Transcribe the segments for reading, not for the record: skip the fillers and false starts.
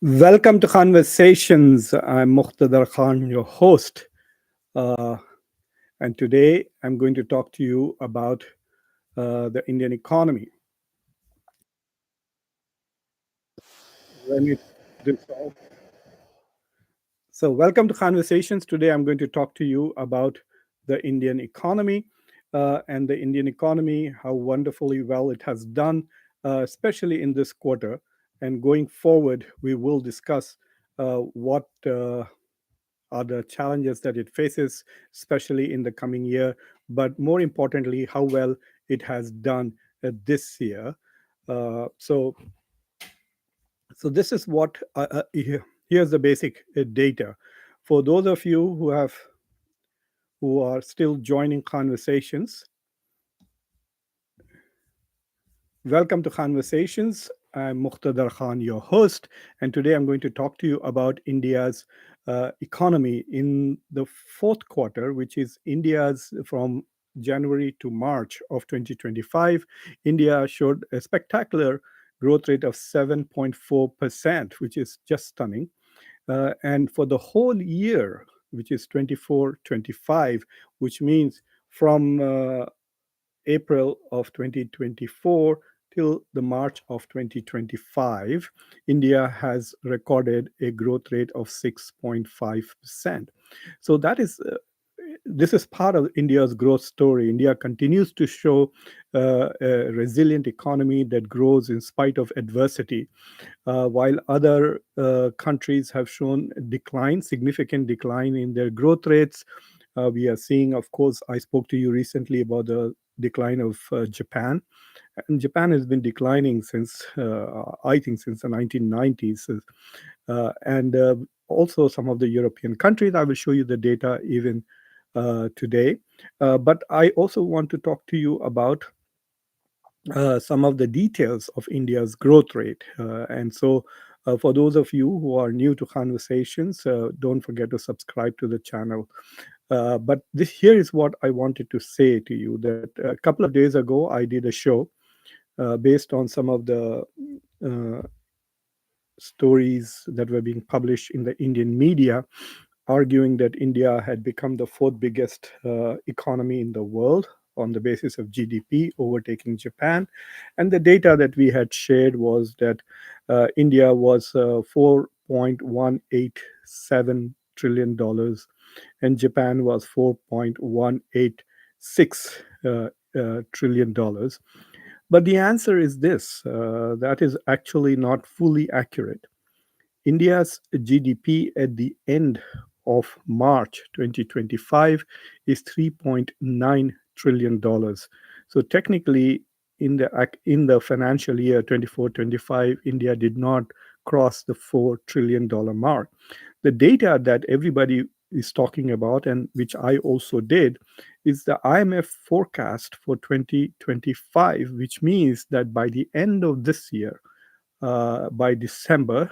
Welcome to Conversations. I'm Muqtedar Khan, your host. Uh, and today I'm going to talk to you about the Indian economy. Let me this off. So, welcome to Conversations. Today I'm going to talk to you about the Indian economy and the Indian economy, how wonderfully well it has done, especially in this quarter. And going forward, we will discuss what are the challenges that it faces, especially in the coming year, but more importantly, how well it has done this year. So, this is what here's the basic data. For those of you who are still joining conversations, welcome to Conversations. I'm Muqtedar Khan, your host, and today I'm going to talk to you about India's economy in the fourth quarter, which is India's from January to March of 2025. India showed a spectacular growth rate of 7.4%, which is just stunning. And for the whole year, which is 24-25, which means from April of 2024 till the March of 2025, India has recorded a growth rate of 6.5%. So that is this is part of India's growth story. India continues to show a resilient economy that grows in spite of adversity, while other countries have shown decline, significant decline in their growth rates. We are seeing, of course, I spoke to you recently about the decline of Japan, and Japan has been declining since I think since the 1990s, and also some of the European countries. I will show you the data even today, but I also want to talk to you about some of the details of India's growth rate. For those of you who are new to Conversations, don't forget to subscribe to the channel. But this here is what I wanted to say to you that a couple of days ago I did a show based on some of the uh, stories that were being published in the Indian media, arguing that India had become the fourth biggest economy in the world on the basis of GDP, overtaking Japan. And the data that we had shared was that India was $4.187 trillion and Japan was $4.186 trillion. But the answer is this that is actually not fully accurate. India's GDP at the end of March 2025 is $3.9 trillion. So technically, in the financial year 24-25, India did not cross the $4 trillion mark. The data that everybody is talking about, and which I also did, is the IMF forecast for 2025, which means that by the end of this year, by December,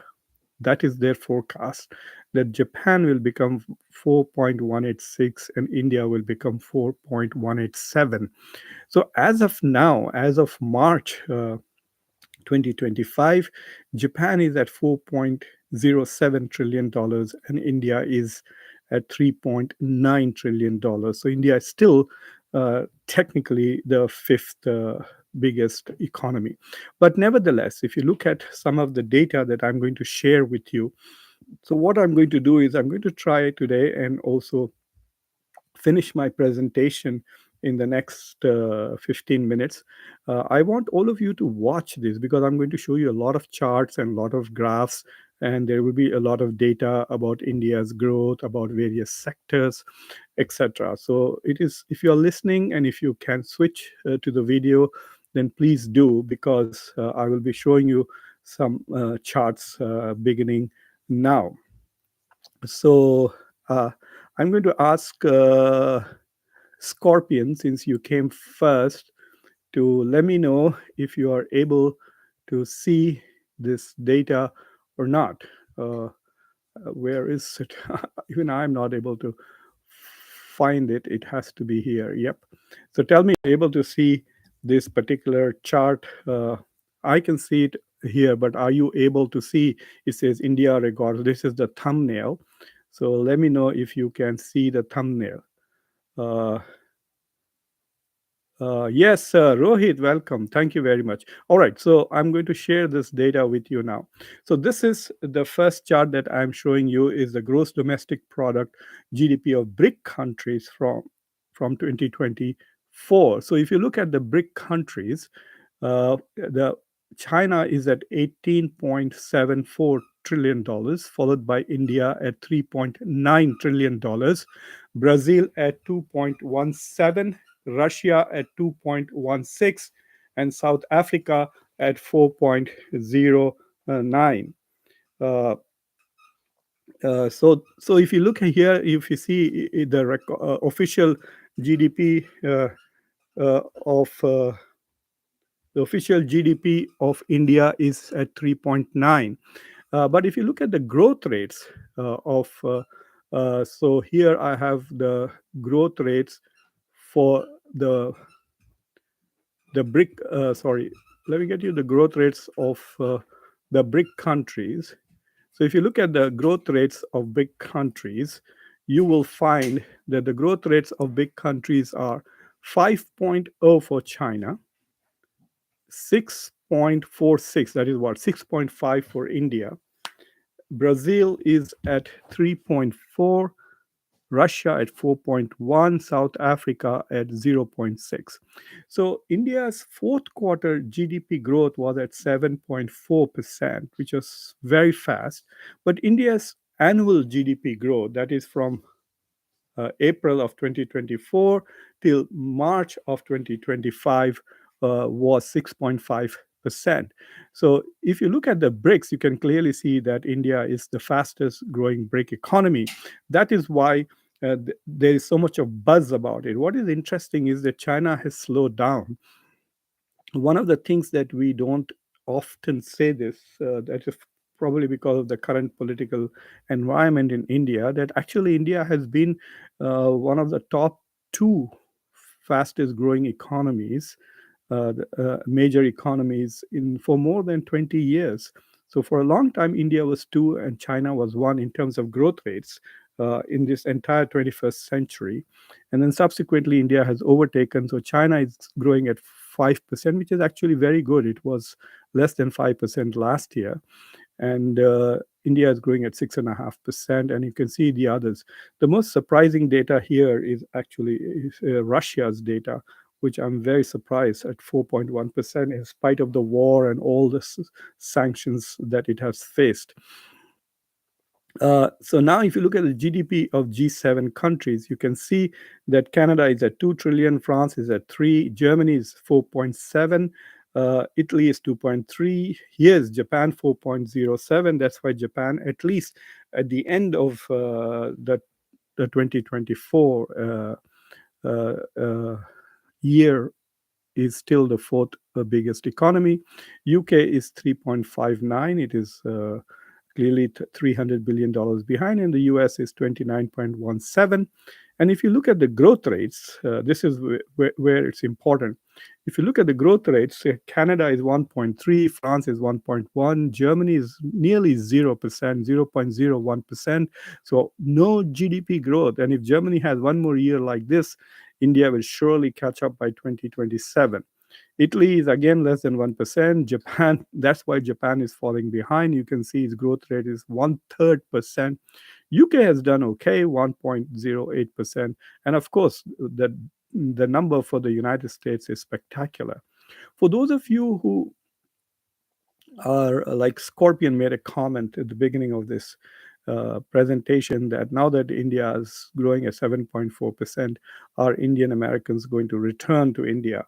that is their forecast, that Japan will become 4.186 and India will become 4.187. So as of now, as of March 2025, Japan is at $4.07 trillion and India is at $3.9 trillion. So India is still technically the fifth biggest economy. But nevertheless, if you look at some of the data that I'm going to share with you, so what I'm going to do is I'm going to try today and also finish my presentation in the next 15 minutes. I want all of you to watch this because I'm going to show you a lot of charts and a lot of graphs, and there will be a lot of data about India's growth, about various sectors, etc. So it is, if you're listening and if you can switch to the video, then please do, because I will be showing you some charts beginning now. So I'm going to ask Scorpion, since you came first, to let me know if you are able to see this data or not. Where is it? Even I'm not able to find it. It has to be here. Yep. So tell me, able to see this particular chart? I can see it here, but are you able to see? It says India records. This is the thumbnail. So let me know if you can see the thumbnail. Uh, yes, Rohit, welcome. Thank you very much. All right, so I'm going to share this data with you now. So this is the first chart that I'm showing you is the gross domestic product GDP of BRIC countries from 2024. So if you look at the BRIC countries, the China is at $18.74 trillion, followed by India at $3.9 trillion, Brazil at 2.17, Russia at 2.16, and South Africa at 4.09. Uh, so if you look here, if you see the official GDP of the official GDP of India is at 3.9. But if you look at the growth rates so here I have the growth rates for the BRIC, sorry, let me get you the growth rates of the BRIC countries. So if you look at the growth rates of big countries, you will find that the growth rates of big countries are 5.0 for China, 6.46, that is what, 6.5 for India. Brazil is at 3.4, Russia at 4.1, South Africa at 0.6. So India's fourth quarter GDP growth was at 7.4%, which was very fast. But India's annual GDP growth, that is from April of 2024 till March of 2025, was 6.5%. So if you look at the BRICS, you can clearly see that India is the fastest growing BRIC economy. That is why there is so much of buzz about it. What is interesting is that China has slowed down. One of the things that we don't often say this, that is probably because of the current political environment in India, that actually India has been one of the top two fastest growing economies, major economies in for more than 20 years. So for a long time, India was two and China was one in terms of growth rates in this entire 21st century. And then subsequently, India has overtaken. So China is growing at 5%, which is actually very good. It was less than 5% last year. And India is growing at 6.5%, and you can see the others. The most surprising data here is actually Russia's data, which I'm very surprised at 4.1%, in spite of the war and all the sanctions that it has faced. So now if you look at the GDP of G7 countries, you can see that Canada is at 2 trillion, France is at 3, Germany is 4.7, Italy is 2.3, here's Japan 4.07. That's why Japan, at least at the end of the 2024 year, is still the fourth biggest economy. UK is 3.59. It is clearly $300 billion behind, and the US is 29.17. And if you look at the growth rates, this is where it's important. If you look at the growth rates, Canada is 1.3, France is 1.1, Germany is nearly 0%, 0.01%. So no GDP growth. And if Germany has one more year like this, India will surely catch up by 2027. Italy is again less than 1%. Japan, that's why Japan is falling behind. You can see its growth rate is 1/3%. UK has done okay, 1.08%. And of course, the number for the United States is spectacular. For those of you who are like Scorpion made a comment at the beginning of this presentation that now that India is growing at 7.4%, are Indian Americans going to return to India?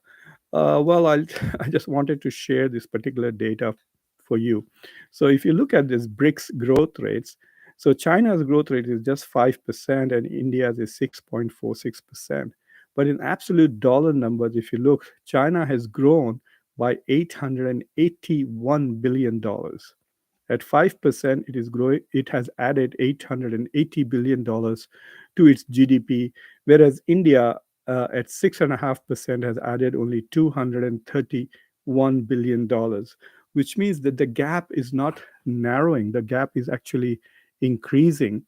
Well, I just wanted to share this particular data for you. So if you look at this BRICS growth rates, so China's growth rate is just 5% and India's is 6.46%. But in absolute dollar numbers, if you look, China has grown by $881 billion. At 5%, it is growing. It has added $880 billion to its GDP, whereas India at 6.5% has added only $231 billion. which means that the gap is not narrowing, the gap is actually increasing.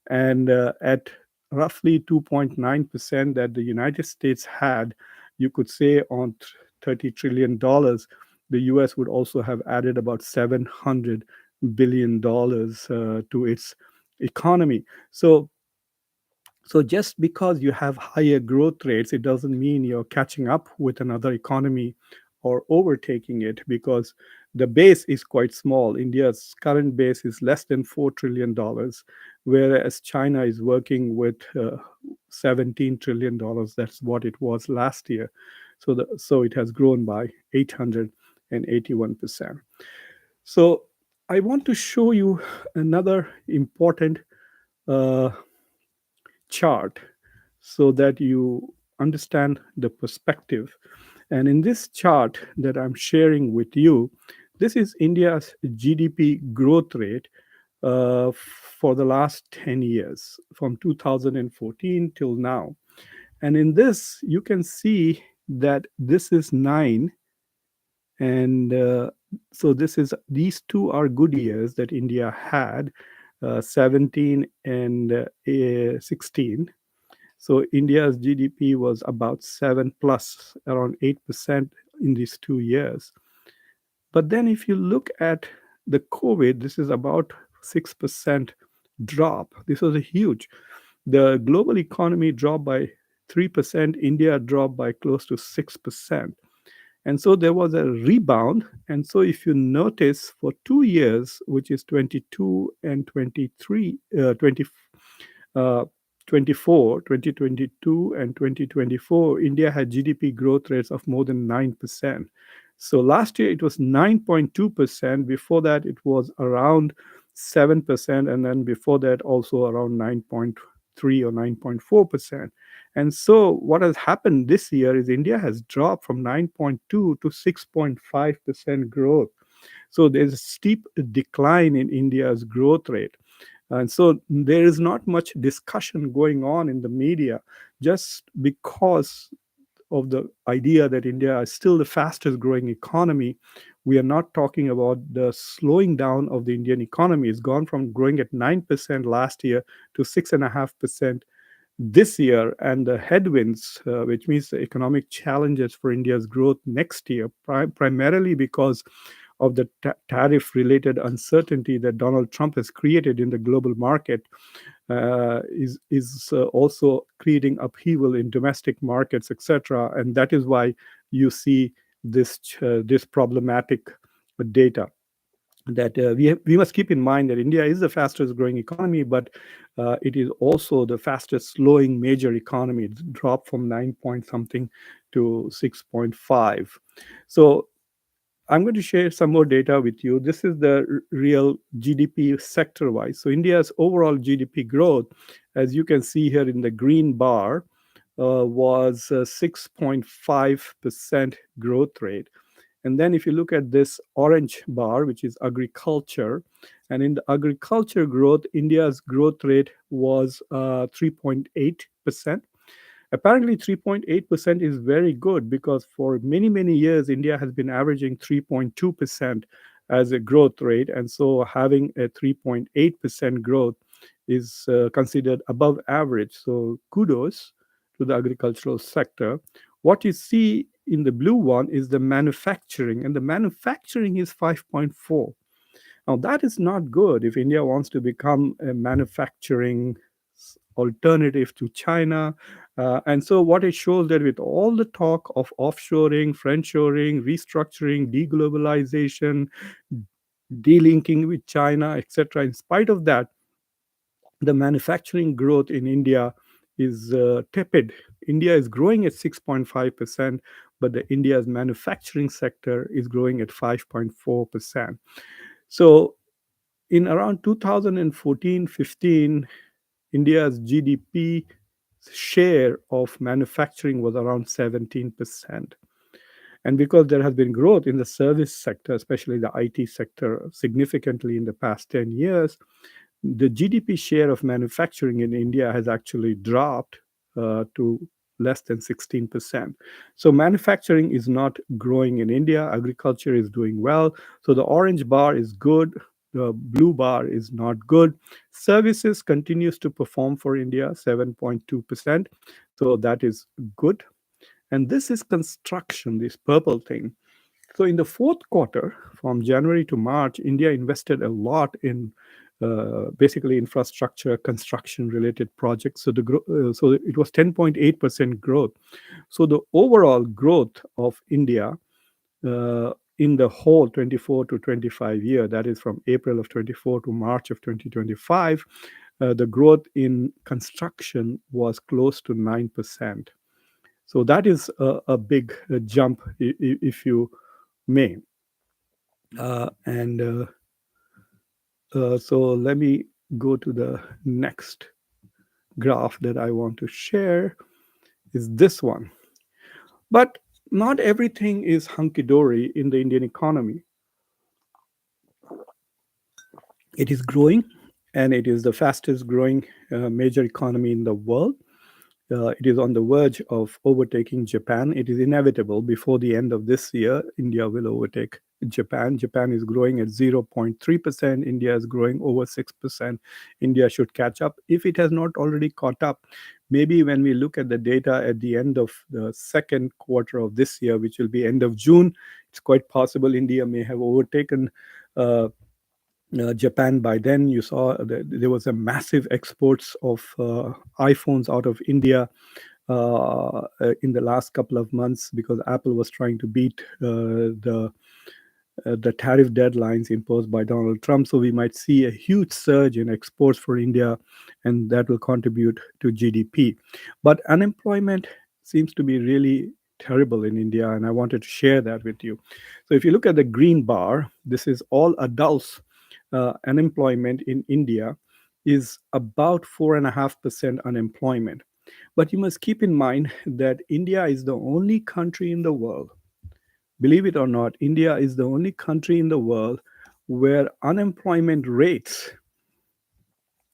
And at roughly 2.9% that the United States had, you could say on $30 trillion, the US would also have added about $700 billion to its economy. So just because you have higher growth rates, it doesn't mean you're catching up with another economy or overtaking it, because the base is quite small. India's current base is less than $4 trillion, whereas China is working with $17 trillion. That's what it was last year. So it has grown by 881%. So I want to show you another important uh, chart so that you understand the perspective. And in this chart that I'm sharing with you, this is India's GDP growth rate for the last 10 years, from 2014 till now. And in this, you can see that this is 9. And so these two are good years that India had, 17 and 16. So India's GDP was about 7 plus, around 8% in these 2 years. But then if you look at the COVID, this is about 6% drop. This was a huge. The global economy dropped by 3%, India dropped by close to 6%. And so there was a rebound. And so if you notice, for 2 years, which is 22 and 23, 24, 2022 and 2024, India had GDP growth rates of more than 9%. So last year it was 9.2%. Before that, it was around 7%. And then before that, also around 9.3 or 9.4%. And so what has happened this year is India has dropped from 9.2 to 6.5% growth. So there's a steep decline in India's growth rate. And so there is not much discussion going on in the media, just because of the idea that India is still the fastest growing economy. We are not talking about the slowing down of the Indian economy. It's gone from growing at 9% last year to 6.5% this year. And the headwinds, which means the economic challenges for India's growth next year, primarily because of the tariff related uncertainty that Donald Trump has created in the global market, is also creating upheaval in domestic markets, etc. And that is why you see this problematic data. That we must keep in mind that India is the fastest growing economy, but it is also the fastest slowing major economy. It's dropped from 9 point something to 6.5. So I'm going to share some more data with you. This is the real GDP sector wise. So India's overall GDP growth, as you can see here in the green bar, was 6.5% growth rate. And then if you look at this orange bar, which is agriculture, and in the agriculture growth, India's growth rate was 3.8%. Apparently, 3.8% is very good, because for many, many years, India has been averaging 3.2% as a growth rate. And so having a 3.8% growth is considered above average. So kudos to the agricultural sector. What you see in the blue one is the manufacturing, and the manufacturing is 5.4. Now, that is not good if India wants to become a manufacturing alternative to China. And so, what it shows that with all the talk of offshoring, friendshoring, restructuring, deglobalization, delinking with China, etc., in spite of that, the manufacturing growth in India is tepid. India is growing at 6.5%, but the India's manufacturing sector is growing at 5.4%. So in around 2014-15, India's GDP share of manufacturing was around 17%. And because there has been growth in the service sector, especially the IT sector, significantly in the past 10 years, the GDP share of manufacturing in India has actually dropped to less than 16%. So manufacturing is not growing in India. Agriculture is doing well. So the orange bar is good. The blue bar is not good. Services continues to perform for India, 7.2%. So that is good. And this is construction, this purple thing. So in the fourth quarter, from January to March, India invested a lot in basically infrastructure, construction-related projects. So it was 10.8% growth. So the overall growth of India in the whole 24 to 25 year, that is from April of 24 to March of 2025, the growth in construction was close to 9%. So that is a big jump, if you may. And so let me go to the next graph that I want to share is this one. But not everything is hunky-dory in the Indian economy. It is growing, and it is the fastest growing major economy in the world. It is on the verge of overtaking Japan. It is inevitable before the end of this year, India will overtake Japan. Japan is growing at 0.3%. India is growing over 6%. India should catch up if it has not already caught up. Maybe when we look at the data at the end of the second quarter of this year, which will be end of June, it's quite possible India may have overtaken Japan by then. You saw that there was a massive exports of iPhones out of India in the last couple of months because Apple was trying to beat the tariff deadlines imposed by Donald Trump. So we might see a huge surge in exports for India, and that will contribute to GDP. But unemployment seems to be really terrible in India, and I wanted to share that with you. So if you look at the green bar, this is all adults. Unemployment in India is about 4.5% unemployment. But you must keep in mind that India is the only country in the world, believe it or not, India is the only country in the world where unemployment rates,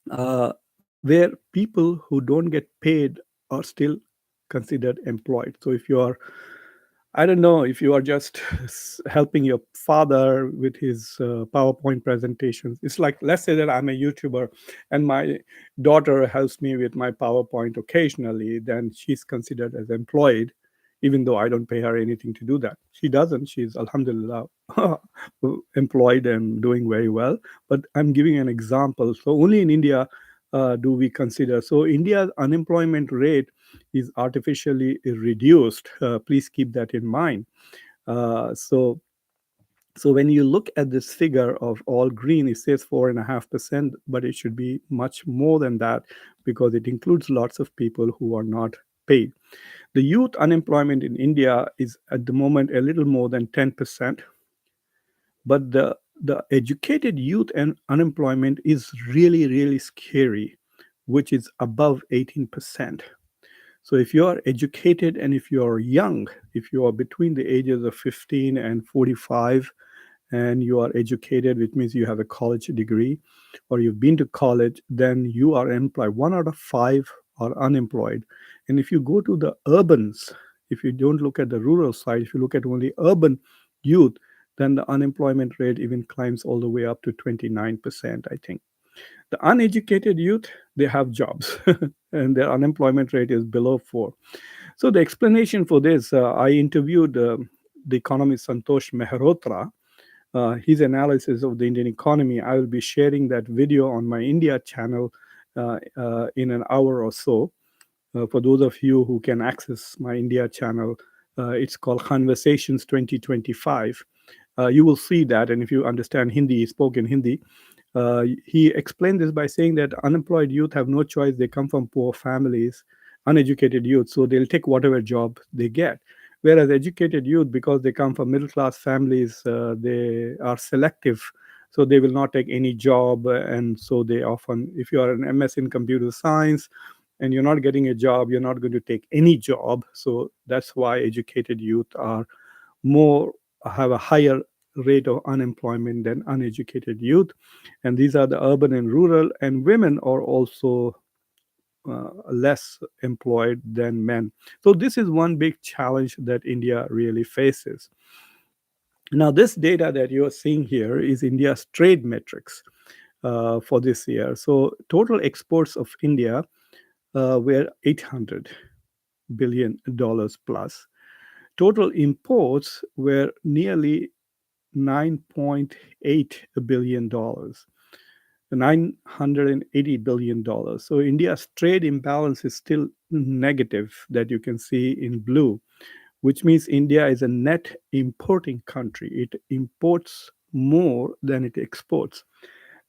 where people who don't get paid are still considered employed. So if you are, I don't know, if you are just helping your father with his PowerPoint presentations, it's like, let's say that I'm a YouTuber and my daughter helps me with my PowerPoint occasionally, then she's considered as employed, even though I don't pay her anything to do that. She doesn't. She's, alhamdulillah, employed and doing very well. But I'm giving an example. So only in India do we consider. So India's unemployment rate is artificially reduced. Please keep that in mind. So when you look at this figure of all green, it says 4.5%, but it should be much more than that because it includes lots of people who are not paid. The youth unemployment in India is at the moment a little more than 10%, but the educated youth and unemployment is really, really scary, which is above 18%. So if you are educated and if you are young, if you are between the ages of 15 and 45, and you are educated, which means you have a college degree or you've been to college, then you are employed. 1 out of 5 are unemployed. And if you go to the urbans, if you don't look at the rural side, if you look at only urban youth, then the unemployment rate even climbs all the way up to 29%, I think. The uneducated youth, they have jobs and their unemployment rate is below 4. So the explanation for this, I interviewed the economist Santosh Mehrotra, his analysis of the Indian economy. I will be sharing that video on my India channel in an hour or so. For those of you who can access my India channel, it's called Khanversations 2025. You will see that, and if you understand Hindi, he spoke in Hindi. He explained this by saying that unemployed youth have no choice. They come from poor families, uneducated youth, so they'll take whatever job they get. Whereas educated youth, because they come from middle class families, they are selective. So they will not take any job. And so they often, if you are an MS in computer science and you're not getting a job, you're not going to take any job. So that's why educated youth are more, have a higher rate of unemployment than uneducated youth. And these are the urban and rural, and women are also less employed than men. So this is one big challenge that India really faces. Now, this data that you are seeing here is India's trade metrics for this year. So total exports of India were $800 billion plus. Total imports were nearly $9.8 billion, $980 billion. So India's trade imbalance is still negative, that you can see in blue, which means India is a net importing country. It imports more than it exports.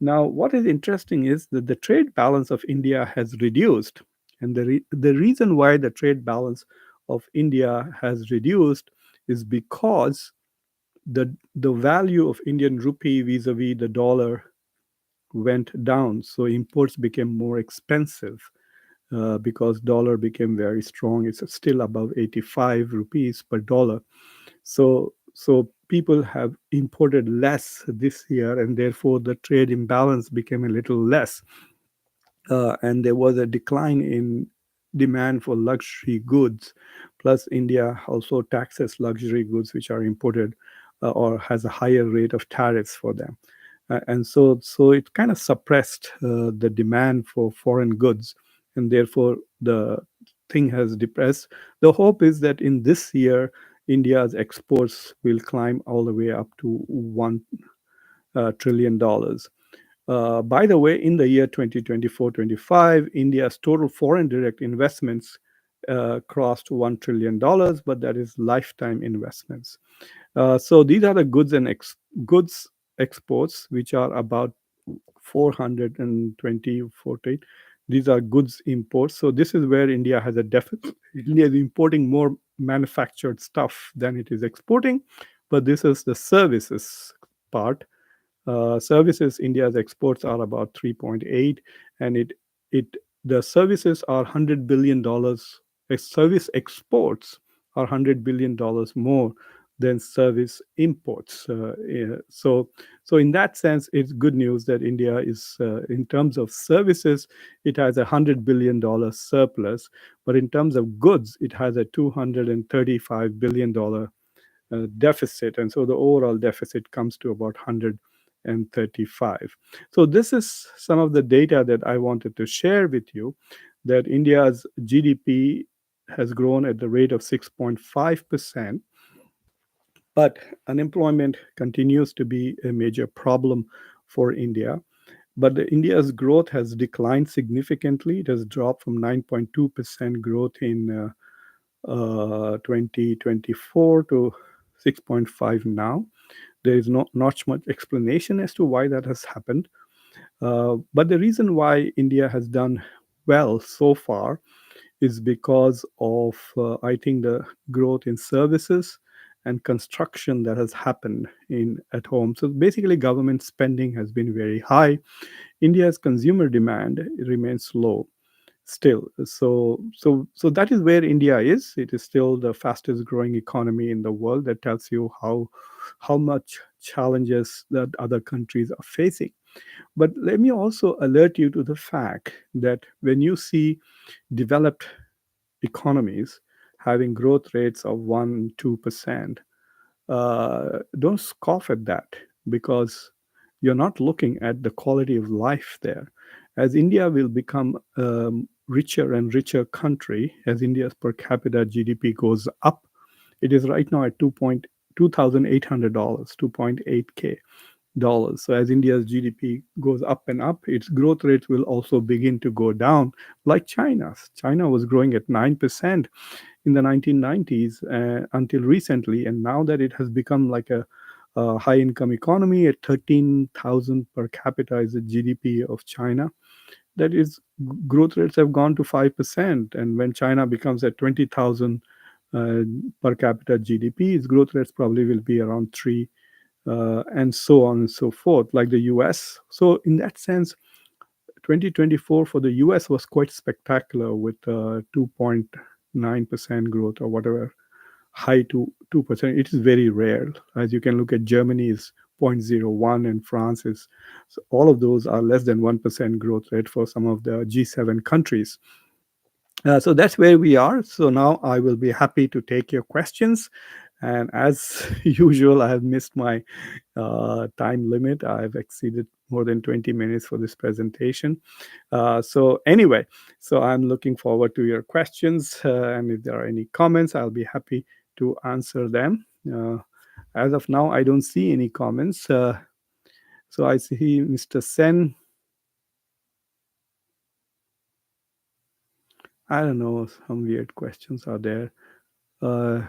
Now, what is interesting is that the trade balance of India has reduced. And the reason why the trade balance of India has reduced is because the value of Indian rupee vis-a-vis the dollar went down. So imports became more expensive because dollar became very strong. It's still above 85 rupees per dollar. So people have imported less this year, and therefore the trade imbalance became a little less. And there was a decline in demand for luxury goods. Plus, India also taxes luxury goods which are imported or has a higher rate of tariffs for them. And so it kind of suppressed the demand for foreign goods, and therefore the thing has depressed. The hope is that in this year, India's exports will climb all the way up to $1 trillion. By the way, in the year 2024-25, India's total foreign direct investments crossed $1 trillion, but that is lifetime investments. So these are the goods exports, which are about 420, 40. These are goods imports. So this is where India has a deficit. India is importing more manufactured stuff than it is exporting, but this is the services part. Services, India's exports are about 3.8, and it the services are $100 billion. Service exports are $100 billion more than service imports. So in that sense, it's good news that India is, in terms of services, it has $100 billion surplus, but in terms of goods, it has a $235 billion deficit, and so the overall deficit comes to about 135. So this is some of the data that I wanted to share with you, that India's GDP has grown at the rate of 6.5%, but unemployment continues to be a major problem for India. But India's growth has declined significantly. It has dropped from 9.2% growth in 2024 to 6.5 now. There is not much explanation as to why that has happened. But the reason why India has done well so far is because of, I think, the growth in services and construction that has happened in at home. So basically, government spending has been very high. India's consumer demand remains low still. So that is where India is. It is still the fastest growing economy in the world. That tells you how much challenges that other countries are facing. But let me also alert you to the fact that when you see developed economies having growth rates of 1 2%, don't scoff at that, because you're not looking at the quality of life there. As India will become richer and richer country, as India's per capita GDP goes up, it is right now at $2,800, 2.8K dollars. So as India's GDP goes up and up, its growth rates will also begin to go down, like China's. China was growing at 9% in the 1990s until recently, and now that it has become like a high income economy at 13,000 per capita is the GDP of China. That is, growth rates have gone to 5%, and when China becomes at 20,000 uh, per capita GDP, its growth rates probably will be around 3, and so on and so forth, like the US. So in that sense, 2024 for the US was quite spectacular with 2.9% growth, or whatever, high to 2%. It is very rare. As you can look at, Germany is 0.01, and France is, so all of those are less than 1% growth rate for some of the G7 countries. So that's where we are. So now I will be happy to take your questions. And as usual, I have missed my time limit. I've exceeded more than 20 minutes for this presentation. So anyway, so I'm looking forward to your questions. And if there are any comments, I'll be happy to answer them. As of now, I don't see any comments. So I see Mr. Sen. I don't know, some weird questions are there. Uh,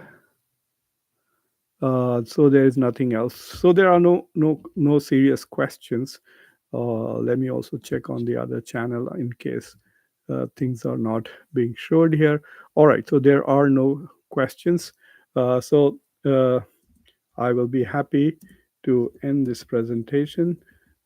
so there is nothing else. So there are no serious questions. Let me also check on the other channel in case things are not being showed here. All right, so there are no questions. So I will be happy to end this presentation.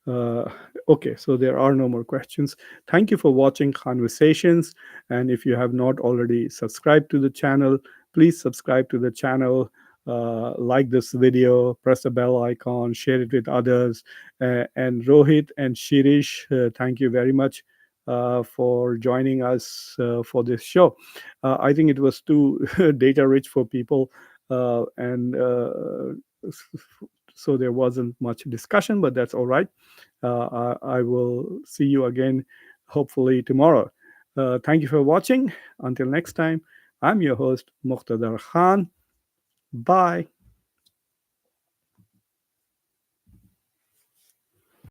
Uh, okay, so there are no more questions. Thank you for watching Conversations. And if you have not already subscribed to the channel, please subscribe to the channel. Like this video, press the bell icon, share it with others. And Rohit and Shirish, thank you very much for joining us for this show. I think it was too data rich for people, and so there wasn't much discussion, but that's all right. I will see you again, hopefully tomorrow. Thank you for watching. Until next time, I'm your host, Muqtedar Khan. Bye.